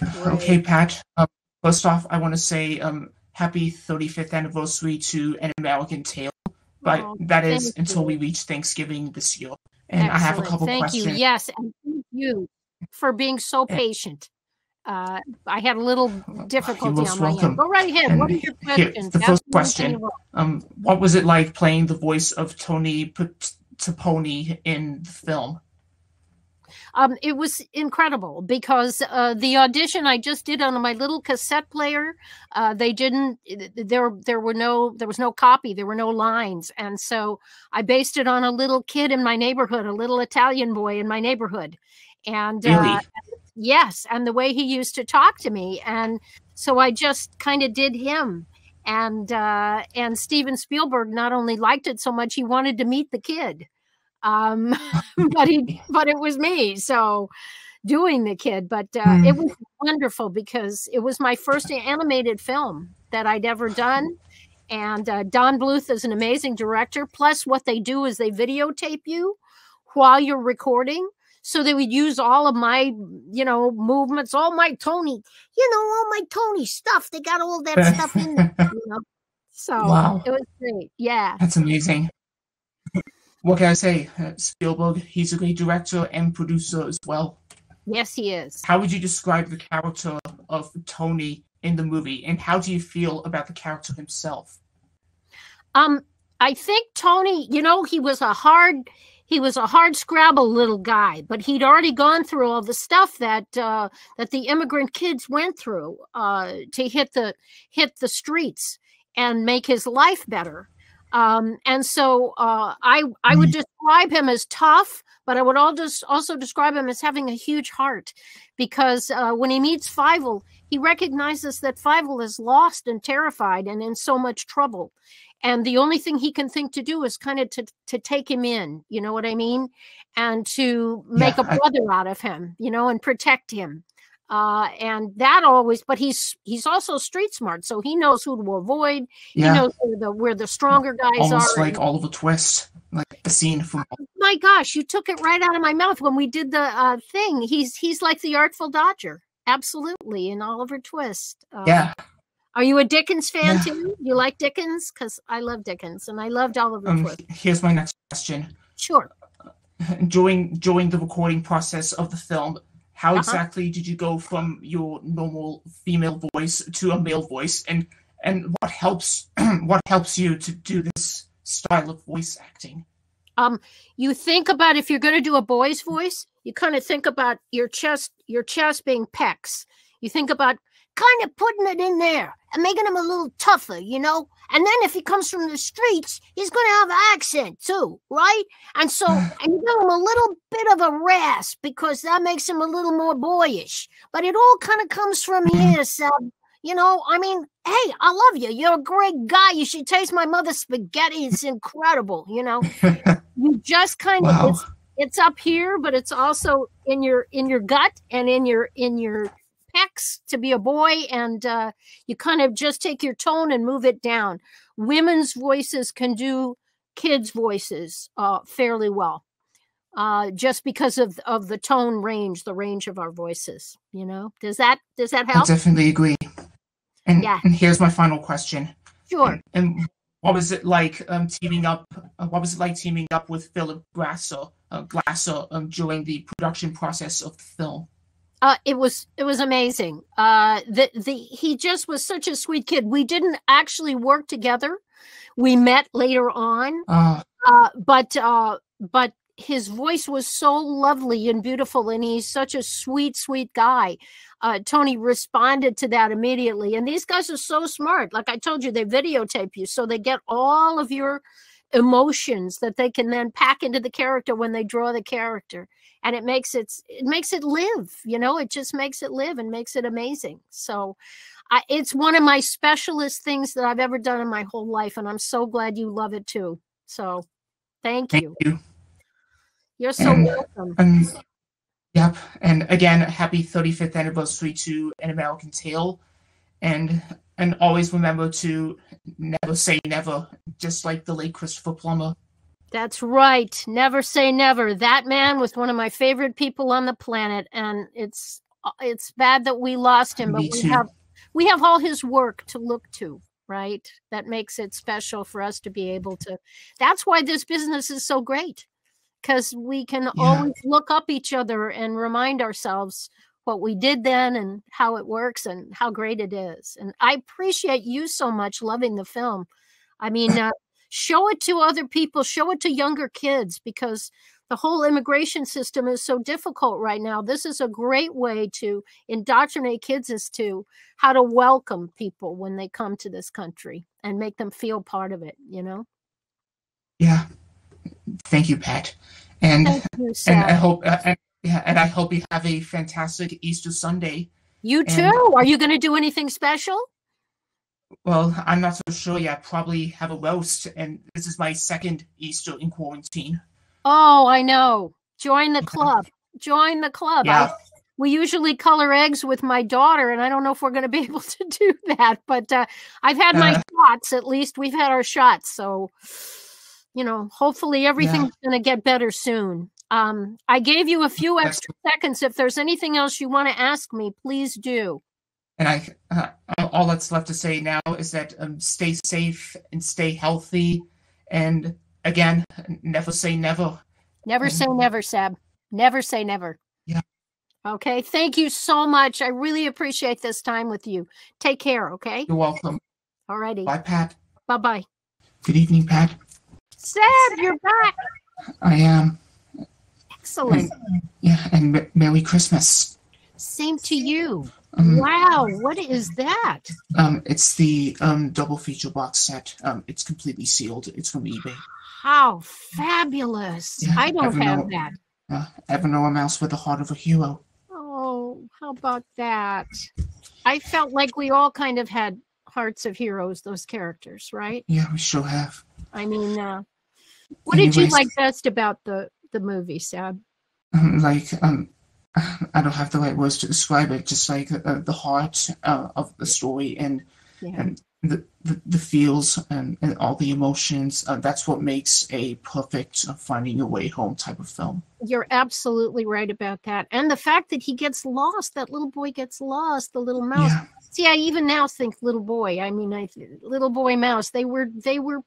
Okay, Great. Pat. First off, I want to say happy 35th anniversary to An American Tale, but Oh, that is thank until we you. reach Thanksgiving this year. And I have a Excellent. couple Thank you. questions. Yes, and thank you for being so And patient. I had a little you're difficulty on most my end. welcome. Go right ahead. What And are your here's questions? the Ask first me anything you question. want. What was it like playing the voice of Tony Toponi in the film? It was incredible because the audition I just did on my little cassette player, they didn't. There was no copy. There were no lines, and so I based it on a little kid in my neighborhood, a little Italian boy in my neighborhood, and Really? yes, and the way he used to talk to me, and so I just kind of did him. And Steven Spielberg not only liked it so much, he wanted to meet the kid. Um, but it was me. So doing the kid, but it Hmm. was wonderful because it was my first animated film that I'd ever done. And Don Bluth is an amazing director. Plus, what they do is they videotape you while you're recording. So they would use all of my, movements, all my Tony, all my Tony stuff. They got all that stuff in there. So Wow, it was great. Yeah. that's amazing. What can I say? Spielberg, he's a great director and producer as well. Yes, he is. How would you describe the character of Tony in the movie, and how do you feel about the character himself? I think Tony, he was a hard scrabble little guy, but he'd already gone through all the stuff that the immigrant kids went through to hit the streets and make his life better. And so I would describe him as tough, but I would also describe him as having a huge heart, because when he meets Fievel, he recognizes that Fievel is lost and terrified and in so much trouble. And the only thing he can think to do is kind of to take him in, you know what I mean? And to make a Yeah, brother out of him, and protect him. And that always, but he's also street smart, so he knows who to avoid. He yeah, knows where the stronger guys almost are. like Oliver Twist, like the scene from. My gosh, you took it right out of my mouth when we did the thing. He's like the Artful Dodger, absolutely, in Oliver Twist. Yeah, Are you a Dickens fan yeah. too? You like Dickens? Because I love Dickens, and I loved Oliver Twist. Here's my next question. Sure. During the recording process of the film, how exactly did you go from your normal female voice to a male voice, and what helps you to do this style of voice acting? You think about, if you're going to do a boy's voice, you kind of think about your chest being pecs. You think about kind of putting it in there and making him a little tougher, And then if he comes from the streets, he's going to have an accent too, right? And so, and you give him a little bit of a rasp because that makes him a little more boyish. But it all kind of comes from here, so, I mean, hey, I love you. You're a great guy. You should taste my mother's spaghetti. It's incredible, You just kind of, Wow. it's up here, but it's also in your gut and in your pecs to be a boy, and you kind of just take your tone and move it down. Women's voices can do kids' voices fairly well, just because of the tone range, the range of our voices. Does that help? I definitely agree. And, yeah. And here's my final question. Sure. And what was it like teaming up? What was it like teaming up with Philip Glasser during the production process of the film? It was amazing. He just was such a sweet kid. We didn't actually work together. We met later on, but his voice was so lovely and beautiful, and he's such a sweet, sweet guy. Tony responded to that immediately. And these guys are so smart. Like I told you, they videotape you, so they get all of your emotions that they can then pack into the character when they draw the character. And it makes it live, it just makes it live and makes it amazing. So it's one of my specialist things that I've ever done in my whole life. And I'm so glad you love it too. So thank you. You're so welcome. Yep. And again, happy 35th anniversary to An American Tale. And always remember to never say never, just like the late Christopher Plummer. That's right. Never say never. That man was one of my favorite people on the planet. And it's it's bad that we lost him, but Me too. we have all his work to look to, right? That makes it special for us to be able to. That's why this business is so great, because we can always look up each other and remind ourselves what we did then and how it works and how great it is. And I appreciate you so much loving the film. I mean, show it to other people, show it to younger kids, because the whole immigration system is so difficult right now. This is a great way to indoctrinate kids as to how to welcome people when they come to this country and make them feel part of it, you know? Yeah. Thank you, Pat. And Thank you, and I hope and I hope you have a fantastic Easter Sunday. You too. Are you going to do anything special? Well, I'm not so sure yet. Probably have a roast, and this is my second Easter in quarantine. Oh, I know. Join the club. Join the club. Yeah. We usually color eggs with my daughter, and I don't know if we're going to be able to do that. But I've had my shots. At least we've had our shots. So, you know, hopefully everything's going to get better soon. I gave you a few extra seconds. If there's anything else you want to ask me, please do. And all that's left to say now is that stay safe and stay healthy. And again, never say never. Never say never, Seb. Never say never. Yeah. Okay. Thank you so much. I really appreciate this time with you. Take care. Okay. You're welcome. All righty. Bye, Pat. Bye-bye. Good evening, Pat. Seb, you're back. I am. Excellent. And Merry Christmas. Same to you. Wow, what is that? It's the double feature box set. It's completely sealed. It's from eBay. How fabulous. Yeah, I don't have that. Ever know a mouse with the heart of a hero? Oh, how about that? I felt like we all kind of had hearts of heroes, those characters, right? Yeah, we sure have. I mean, what did you like best about the movie, Seb? I don't have the right words to describe it. Just like the heart of the story and the feels and all the emotions. That's what makes a perfect finding your way home type of film. You're absolutely right about that. And the fact that he gets lost, that little boy gets lost, the little mouse. Yeah. See, I even now think little boy. I mean, little boy mouse. They were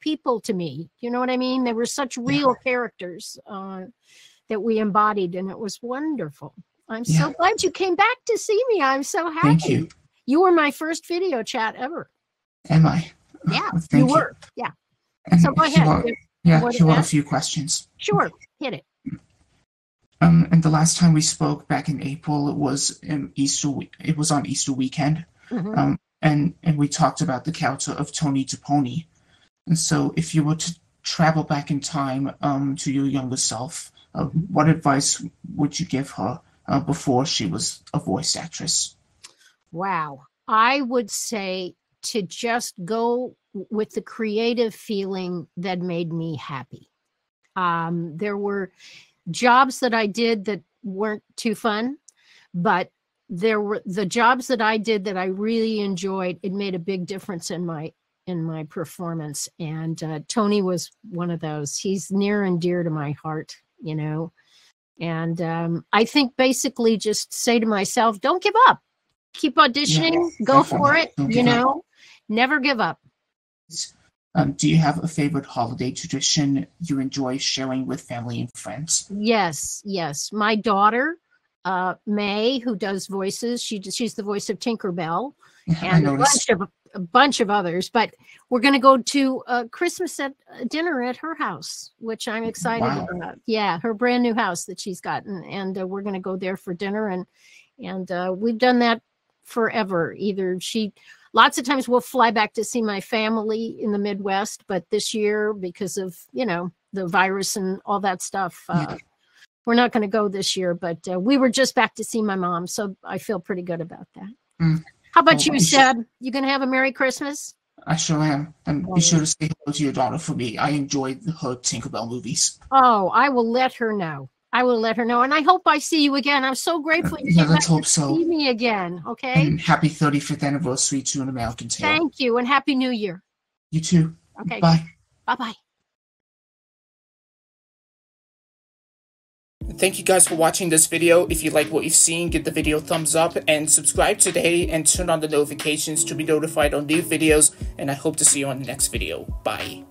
people to me. You know what I mean? They were such real characters that we embodied, and it was wonderful. I'm so glad you came back to see me. I'm so happy. Thank you. You were my first video chat ever. Am I? Yeah, you were. Yeah. And so go ahead. Here are a few questions. Sure, hit it. And the last time we spoke back in April, it was Easter. It was on Easter weekend. Mm-hmm. And we talked about the character of Tony Toponi. And so, if you were to travel back in time to your younger self, what advice would you give her before she was a voice actress? Wow. I would say to just go with the creative feeling that made me happy. There were jobs that I did that weren't too fun, but there were the jobs that I did that I really enjoyed. It made a big difference in my performance. And Tony was one of those. He's near and dear to my heart, you know. And I think basically just say to myself, don't give up. Keep auditioning, go for it, you know, never give up. Do you have a favorite holiday tradition you enjoy sharing with family and friends? Yes. My daughter, May, who does voices, she's the voice of Tinkerbell, and a bunch of others. But we're going to go to Christmas dinner at her house, which I'm excited about. Yeah, her brand new house that she's gotten, and we're going to go there for dinner. And we've done that forever. Lots of times we'll fly back to see my family in the Midwest, but this year, because of, you know, the virus and all that stuff, we're not going to go this year, but we were just back to see my mom, so I feel pretty good about that. How about you, Seb? You going to have a Merry Christmas? I sure am. And be sure to say hello to your daughter for me. I enjoyed her Tinkerbell movies. Oh, I will let her know. And I hope I see you again. I'm so grateful you came back to see me again. Okay. And happy 35th anniversary to An American Tale. Thank you, and Happy New Year. You too. Okay. Bye. Bye-bye. Thank you guys for watching this video. If you like what you've seen, give the video a thumbs up and subscribe today and turn on the notifications to be notified on new videos. And I hope to see you on the next video. Bye.